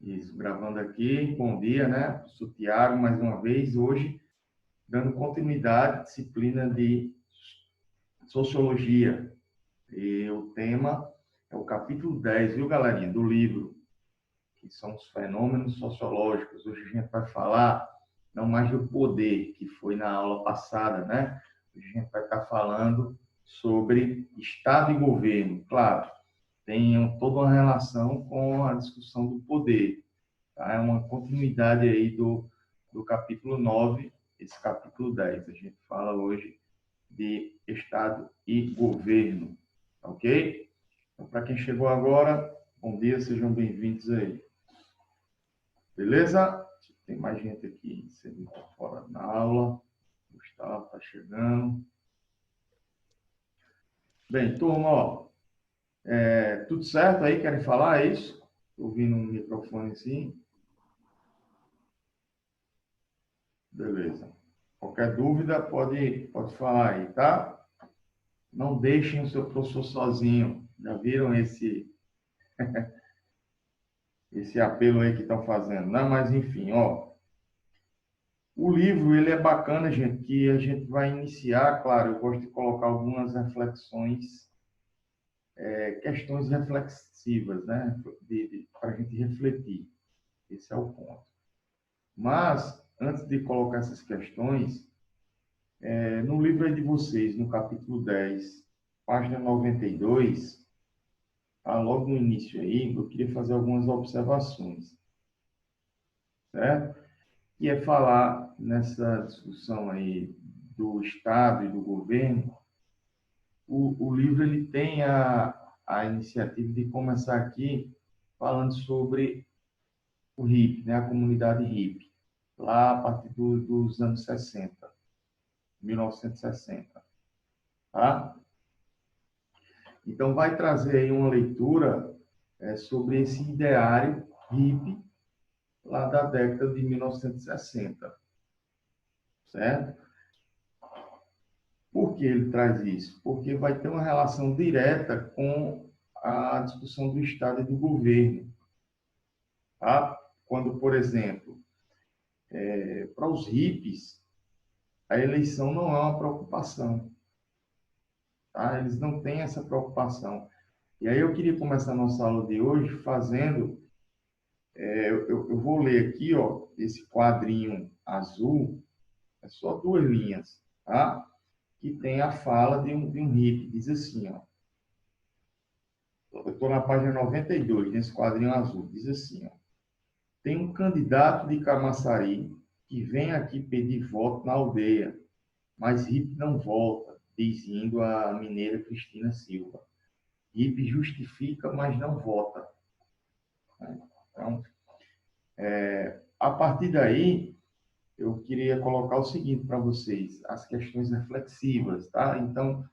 Isso, gravando aqui. Bom dia, né? Sou Tiago, mais uma vez, hoje, dando continuidade à disciplina de Sociologia. E o tema é o capítulo 10, viu, galerinha, do livro, que são os fenômenos sociológicos. Hoje a gente vai falar não mais do poder, que foi na aula passada, né? Hoje a gente vai estar falando sobre Estado e governo. Claro, tem toda uma relação com a discussão do poder. Tá? É uma continuidade aí do capítulo 9, esse capítulo 10. A gente fala hoje de Estado e governo, tá ok? Então, para quem chegou agora, bom dia, sejam bem-vindos aí. Beleza? Tem mais gente aqui, você está fora da aula. Gustavo está chegando. Bem, turma, ó, tudo certo aí? Querem falar? É isso? Estou ouvindo um microfone assim. Beleza. Qualquer dúvida, pode falar aí, tá? Não deixem o seu professor sozinho. Já viram esse apelo aí que estão fazendo? Não, mas enfim, ó. O livro, ele é bacana, gente, que a gente vai iniciar, claro, eu gosto de colocar algumas reflexões, questões reflexivas, né? Para a gente refletir. Esse é o ponto. Mas, antes de colocar essas questões, no livro aí de vocês, no capítulo 10, página 92, tá? Logo no início aí, eu queria fazer algumas observações, certo? E é falar nessa discussão aí do Estado e do governo. O livro ele tem a iniciativa de começar aqui falando sobre o hippie, né? A comunidade hippie, lá a partir dos anos 60, 1960, tá? Então, vai trazer aí uma leitura sobre esse ideário hippie lá da década de 1960, certo? Por que ele traz isso? Porque vai ter uma relação direta com a discussão do Estado e do governo, tá? Quando, por exemplo, para os hippies, a eleição não é uma preocupação, tá? Eles não têm essa preocupação. E aí eu queria começar a nossa aula de hoje fazendo, eu vou ler aqui, ó, esse quadrinho azul, é só duas linhas, tá? Que tem a fala de um hippie, diz assim, ó. Eu estou na página 92, nesse quadrinho azul. Diz assim, ó. Tem um candidato de Camaçari que vem aqui pedir voto na aldeia, mas Ripe não volta, diz indo a mineira Cristina Silva. Ripe justifica, mas não vota. Então, a partir daí, eu queria colocar o seguinte para vocês, as questões reflexivas, tá? Então,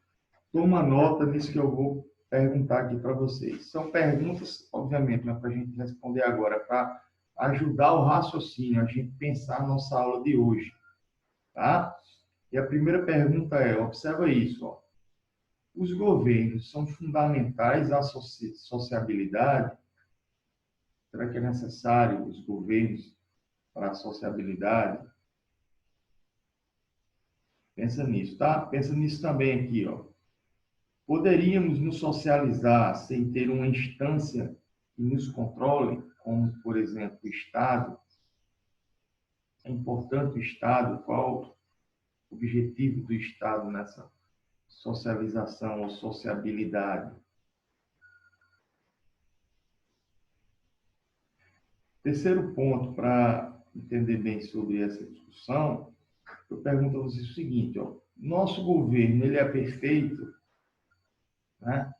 toma nota nisso que eu vou perguntar aqui para vocês. São perguntas, obviamente, não é para a gente responder agora, para ajudar o raciocínio, a gente pensar a nossa aula de hoje, tá? E a primeira pergunta é, observa isso, ó. Os governos são fundamentais à sociabilidade? Será que é necessário os governos para a sociabilidade? Pensa nisso, tá? Pensa nisso também aqui, ó. Poderíamos nos socializar sem ter uma instância que nos controle, como, por exemplo, o Estado? É importante o Estado? Qual o objetivo do Estado nessa socialização ou sociabilidade? Terceiro ponto, para entender bem sobre essa discussão, eu pergunto a vocês o seguinte, ó, nosso governo, ele é perfeito? Né?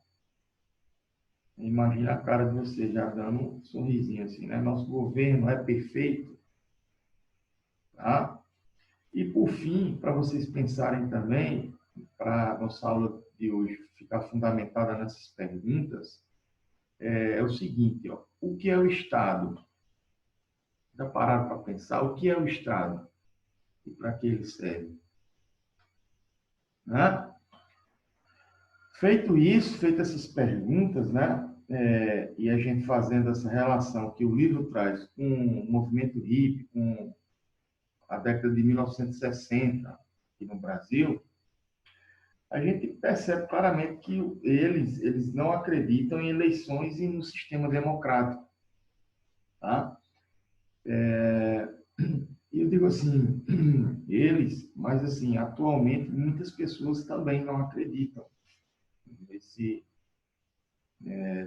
Imagina a cara de vocês já dando um sorrisinho assim, né? Nosso governo é perfeito? Tá? E, por fim, para vocês pensarem também, para a nossa aula de hoje ficar fundamentada nessas perguntas, é o seguinte, ó, o que é o Estado? Já pararam para pensar o que é o Estado e para que ele serve? Né? Feito isso, feitas essas perguntas, né? e a gente fazendo essa relação que o livro traz com o movimento hippie, com a década de 1960 aqui no Brasil, a gente percebe claramente que eles não acreditam em eleições e no sistema democrático, tá? E eu digo assim, eles, mas assim, atualmente muitas pessoas também não acreditam nesse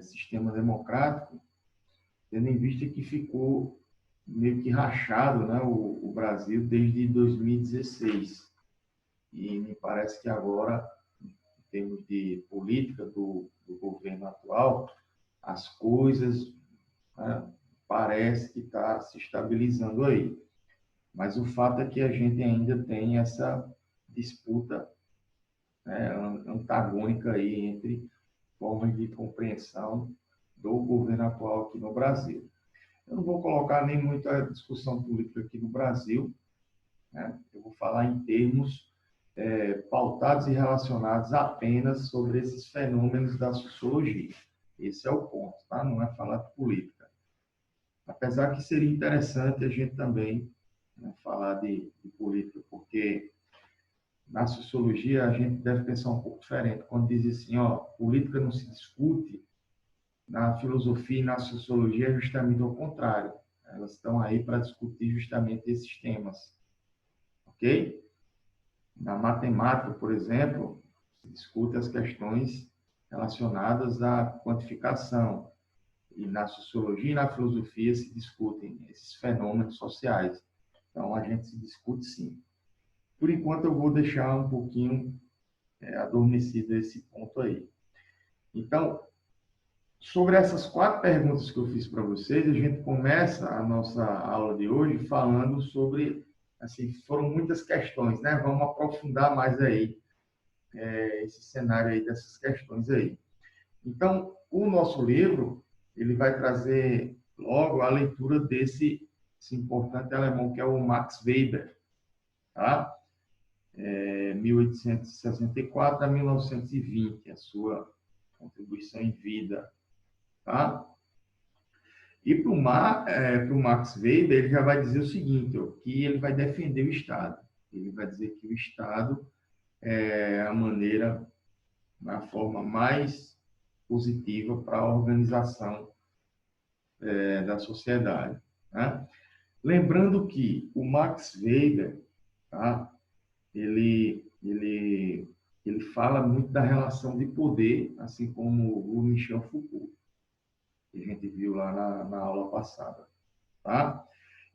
sistema democrático, tendo em vista que ficou meio que rachado, né, o Brasil desde 2016. E me parece que agora, em termos de política do governo atual, as coisas, né, parece que está se estabilizando aí. Mas o fato é que a gente ainda tem essa disputa, né, antagônica aí entre formas de compreensão do governo atual aqui no Brasil. Eu não vou colocar nem muita discussão política aqui no Brasil, né? Eu vou falar em termos pautados e relacionados apenas sobre esses fenômenos da sociologia. Esse é o ponto, tá? Não é falar de política. Apesar que seria interessante a gente também, né, falar de política, porque na sociologia a gente deve pensar um pouco diferente. Quando diz assim, ó, política não se discute, na filosofia e na sociologia é justamente o contrário. Elas estão aí para discutir justamente esses temas, ok? Na matemática, por exemplo, se discute as questões relacionadas à quantificação. E na sociologia e na filosofia se discutem esses fenômenos sociais. Então, a gente se discute sim. Por enquanto, eu vou deixar um pouquinho adormecido esse ponto aí. Então, sobre essas 4 perguntas que eu fiz para vocês, a gente começa a nossa aula de hoje falando sobre, assim, foram muitas questões, né? Vamos aprofundar mais aí esse cenário aí dessas questões aí. Então, o nosso livro, ele vai trazer logo a leitura desse importante alemão que é o Max Weber, tá? 1864 a 1920, a sua contribuição em vida, tá? E para o Max Weber, ele já vai dizer o seguinte, ó, que ele vai defender o Estado. Ele vai dizer que o Estado é a maneira, a forma mais positiva para a organização da sociedade, né? Lembrando que o Max Weber, tá? Ele fala muito da relação de poder, assim como o Michel Foucault, que a gente viu lá na aula passada, tá?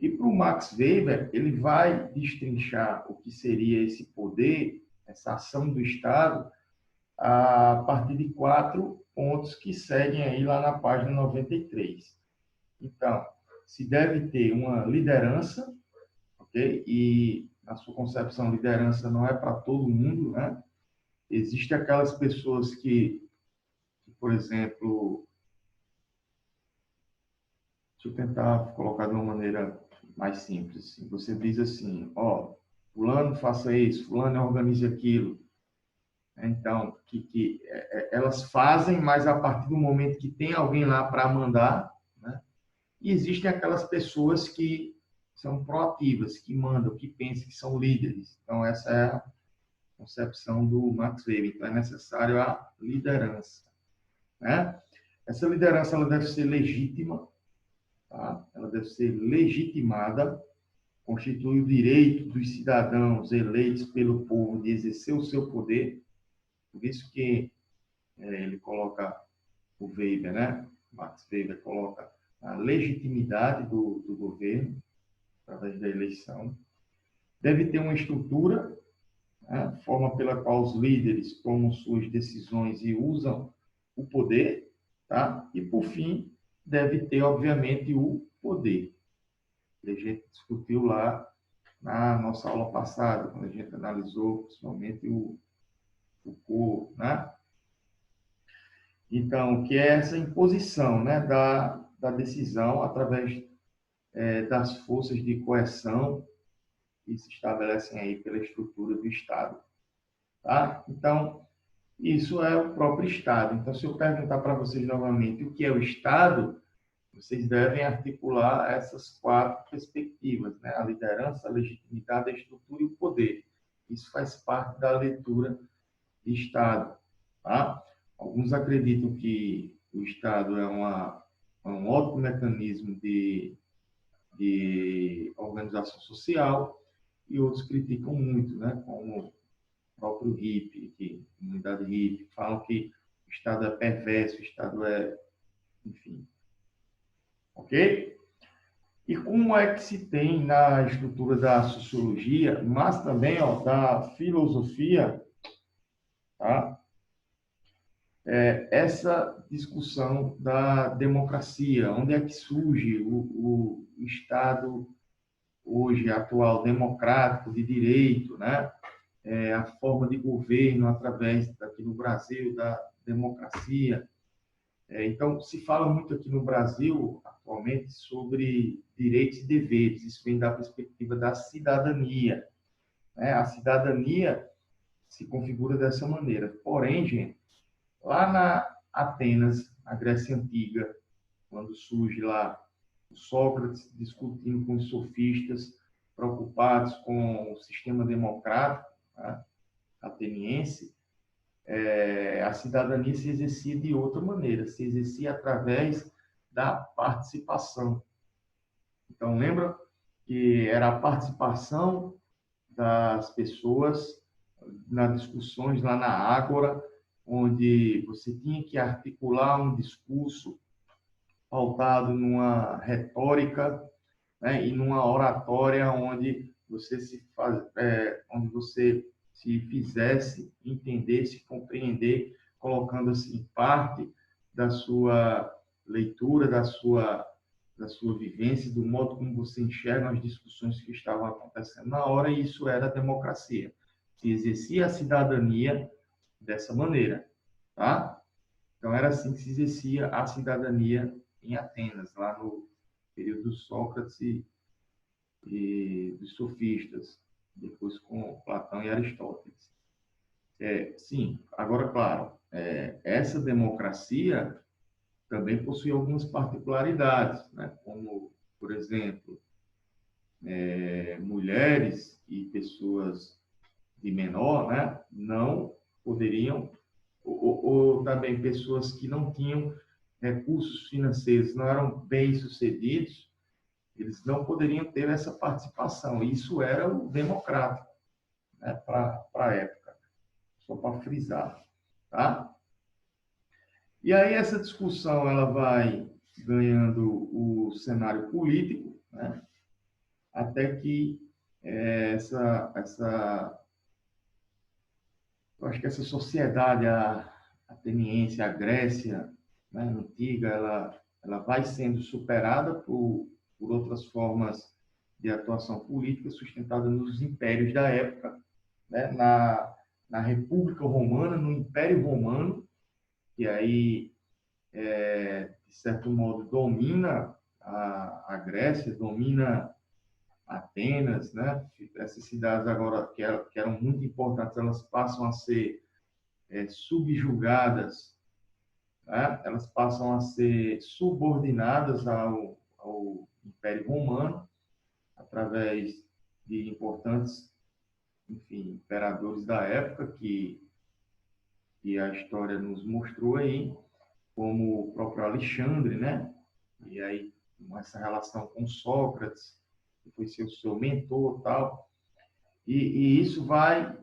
E para o Max Weber, ele vai destrinchar o que seria esse poder, essa ação do Estado, a partir de 4 pontos que seguem aí lá na página 93. Então, se deve ter uma liderança, ok? E, na sua concepção, liderança não é para todo mundo, né? Existem aquelas pessoas por exemplo, deixa eu tentar colocar de uma maneira mais simples. Você diz assim, ó, fulano faça isso, fulano organize aquilo. Então, elas fazem, mas a partir do momento que tem alguém lá para mandar, né? E existem aquelas pessoas que são proativas, que mandam, que pensam, que são líderes. Então, essa é a concepção do Max Weber. Então, é necessário a liderança, né? Essa liderança ela deve ser legítima, tá? Ela deve ser legitimada, constitui o direito dos cidadãos eleitos pelo povo de exercer o seu poder. Por isso que ele coloca o Weber, né? Max Weber coloca a legitimidade do governo através da eleição. Deve ter uma estrutura, né? Forma pela qual os líderes tomam suas decisões e usam o poder, tá? E, por fim, deve ter, obviamente, o poder. Que a gente discutiu lá na nossa aula passada, quando a gente analisou principalmente o Foucault, né? Então, que é essa imposição, né, da decisão através das forças de coerção que se estabelecem aí pela estrutura do Estado, tá? Então, Isso é o próprio Estado. Então, se eu perguntar para vocês novamente o que é o Estado, vocês devem articular essas quatro perspectivas, né? A liderança, a legitimidade, a estrutura e o poder. Isso faz parte da leitura de Estado. Tá? Alguns acreditam que o Estado é um ótimo mecanismo de organização social e outros criticam muito, né? Como o próprio hippie, comunidade hippie, falam que o Estado é perverso, o Estado é, enfim, ok? E como é que se tem na estrutura da sociologia, mas também ó, da filosofia, tá? Essa discussão da democracia, onde é que surge o Estado hoje atual democrático de direito, né? A forma de governo através aqui no Brasil da democracia. Então, se fala muito aqui no Brasil atualmente sobre direitos e deveres. Isso vem da perspectiva da cidadania, né? A cidadania se configura dessa maneira. Porém, gente, lá na Atenas, na Grécia Antiga, quando surge lá o Sócrates discutindo com os sofistas, preocupados com o sistema democrático, né, ateniense, a cidadania se exercia de outra maneira, se exercia através da participação. Então, lembra que era a participação das pessoas nas discussões lá na Ágora, onde você tinha que articular um discurso pautado numa retórica, né, e numa oratória onde você se fizesse entender, se compreender, colocando assim parte da sua leitura, da sua vivência, do modo como você enxerga as discussões que estavam acontecendo na hora, e isso era a democracia. Se exercia a cidadania dessa maneira, tá? Então, era assim que se exercia a cidadania em Atenas, lá no período de Sócrates e dos sofistas, depois com Platão e Aristóteles. Sim, agora, claro, essa democracia também possui algumas particularidades, né? Como, por exemplo, mulheres e pessoas de menor, né? Não poderiam, ou também pessoas que não tinham recursos financeiros, não eram bem-sucedidos, eles não poderiam ter essa participação. Isso era o democrático, né, para a época, só para frisar. Tá? E aí essa discussão ela vai ganhando o cenário político, né, até que eu acho que essa sociedade ateniense, a Grécia, né, antiga, ela vai sendo superada por outras formas de atuação política sustentada nos impérios da época, né, na República Romana, no Império Romano, que aí, de certo modo, domina a Grécia, domina Atenas, né? Essas cidades agora que eram muito importantes, elas passam a ser subjugadas, né? Elas passam a ser subordinadas ao Império Romano através de importantes, enfim, imperadores da época que a história nos mostrou aí, como o próprio Alexandre, né? E aí, com essa relação com Sócrates, que foi seu mentor e tal. E isso vai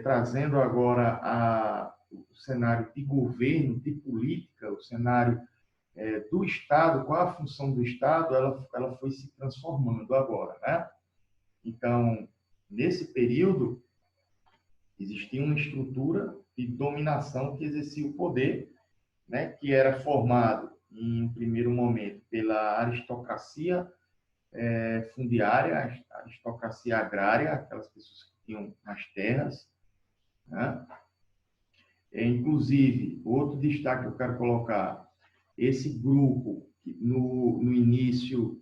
trazendo agora o cenário de governo, de política, o cenário do Estado, qual a função do Estado, ela foi se transformando agora, né? Então, nesse período, existia uma estrutura de dominação que exercia o poder, né, que era formado, em um primeiro momento, pela aristocracia fundiária, a aristocracia agrária, aquelas pessoas que tinham as terras, né? Inclusive, outro destaque que eu quero colocar, esse grupo, no início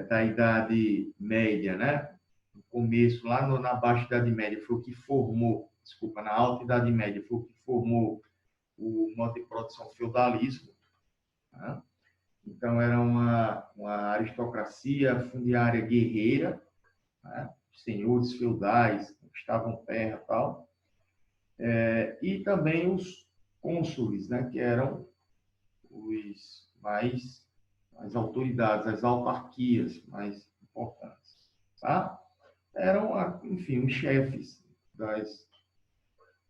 da Idade Média, né? No começo, lá na Baixa Idade Média, foi o que formou desculpa, na Alta Idade Média, foi o que formou o modo de produção feudalismo, né? Então, era uma aristocracia fundiária guerreira, né? Senhores feudais, conquistavam terra e tal, e também os cônsules, né? Que eram as autoridades, as autarquias mais importantes, tá? Eram, enfim, os chefes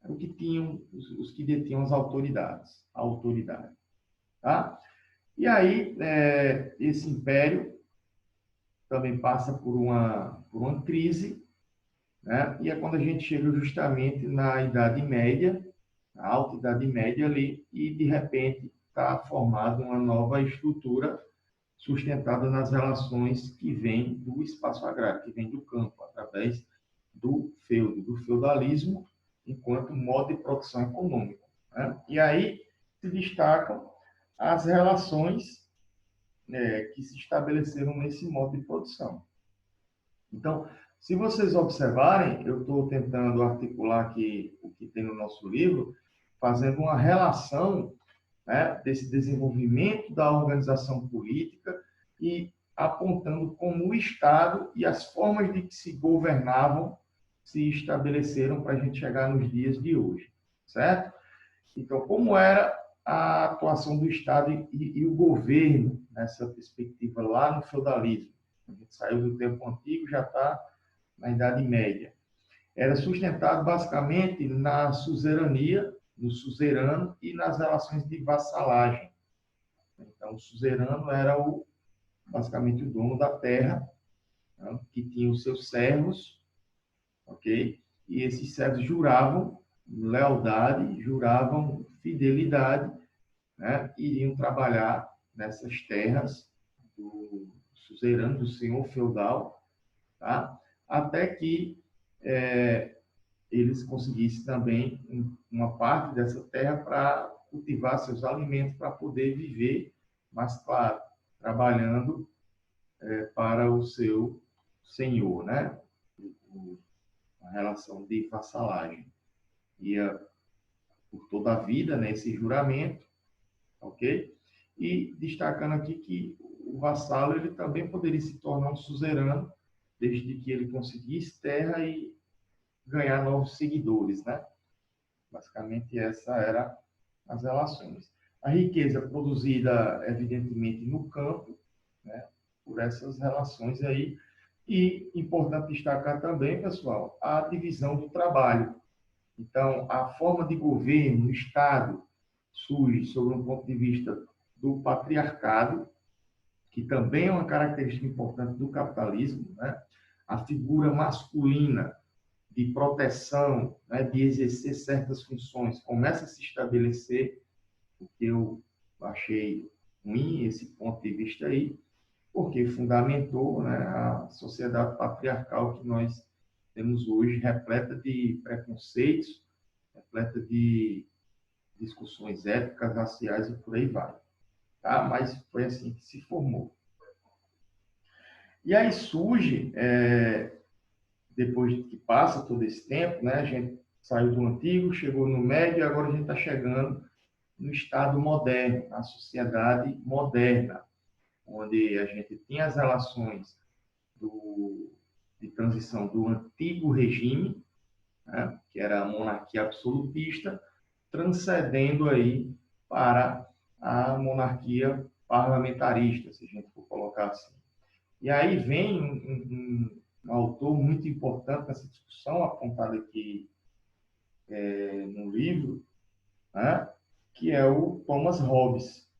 o que tinham, os que detinham as autoridades, a autoridade, tá? E aí, esse império também passa por uma crise, né? E é quando a gente chega justamente na Idade Média, na Alta Idade Média ali, e de repente está formada uma nova estrutura sustentada nas relações que vêm do espaço agrário, que vem do campo, através do feudo, do feudalismo, enquanto modo de produção econômica, né? E aí se destacam as relações, que se estabeleceram nesse modo de produção. Então, se vocês observarem, eu estou tentando articular aqui o que tem no nosso livro, fazendo uma relação, né, desse desenvolvimento da organização política e apontando como o Estado e as formas de que se governavam se estabeleceram para a gente chegar nos dias de hoje, certo? Então, como era a atuação do Estado e o governo nessa perspectiva lá no feudalismo? A gente saiu do tempo antigo, já está na Idade Média. Era sustentado basicamente na suzerania, no suzerano e nas relações de vassalagem. Então, o suzerano era basicamente o dono da terra, né, que tinha os seus servos, ok? E esses servos juravam lealdade, juravam fidelidade, né? Iriam trabalhar nessas terras do suzerano, do senhor feudal, tá? Até que eles conseguissem também uma parte dessa terra para cultivar seus alimentos, para poder viver, mas, claro, trabalhando para o seu senhor, né? A relação de vassalagem. Ia por toda a vida, né, esse juramento, ok? E destacando aqui que o vassalo ele também poderia se tornar um suzerano, desde que ele conseguisse terra e ganhar novos seguidores, né? Basicamente, essa era as relações. A riqueza produzida, evidentemente, no campo, né, por essas relações aí. E importante destacar também, pessoal, a divisão do trabalho. Então, a forma de governo, o Estado, surge sob um ponto de vista do patriarcado, que também é uma característica importante do capitalismo, né? A figura masculina de proteção, né, de exercer certas funções, começa a se estabelecer, o que eu achei ruim, esse ponto de vista aí, porque fundamentou, né, a sociedade patriarcal que nós temos hoje, repleta de preconceitos, repleta de discussões éticas, raciais e por aí vai. Tá? Mas foi assim que se formou. E aí surge, depois que passa todo esse tempo, né, a gente saiu do antigo, chegou no médio, e agora a gente está chegando no estado moderno, na sociedade moderna, onde a gente tinha as relações de transição do antigo regime, né, que era a monarquia absolutista, transcendendo aí para a monarquia parlamentarista, se a gente for colocar assim. E aí vem um autor muito importante nessa discussão, apontado aqui no livro, né, que é o Thomas Hobbes.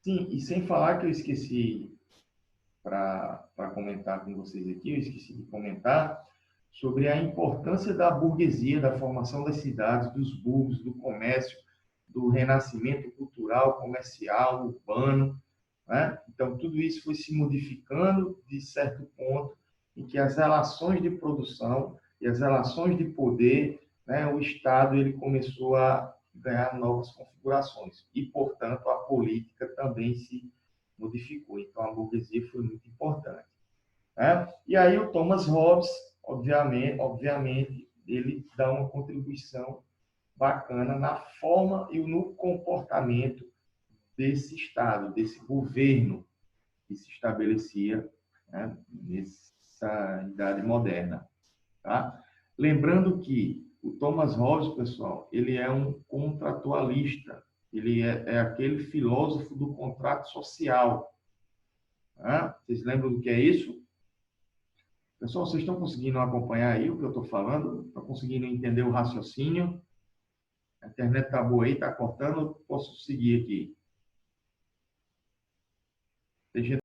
Sim, e sem falar que eu esqueci para comentar com vocês aqui, eu esqueci de comentar sobre a importância da burguesia, da formação das cidades, dos burgos, do comércio, do renascimento cultural, comercial, urbano, né? Então, tudo isso foi se modificando de certo ponto em que as relações de produção e as relações de poder, né, o Estado ele começou a ganhar novas configurações e, portanto, a política também se modificou. Então, a burguesia foi muito importante, né? E aí o Thomas Hobbes, obviamente ele dá uma contribuição bacana na forma e no comportamento desse Estado, desse governo que se estabelecia, né, nessa idade moderna. Tá? Lembrando que o Thomas Hobbes, pessoal, ele é um contratualista, ele é aquele filósofo do contrato social. Tá? Vocês lembram do que é isso? Pessoal, vocês estão conseguindo acompanhar aí o que eu estou falando? Estão conseguindo entender o raciocínio? A internet está boa aí, está cortando, posso seguir aqui. Tem gente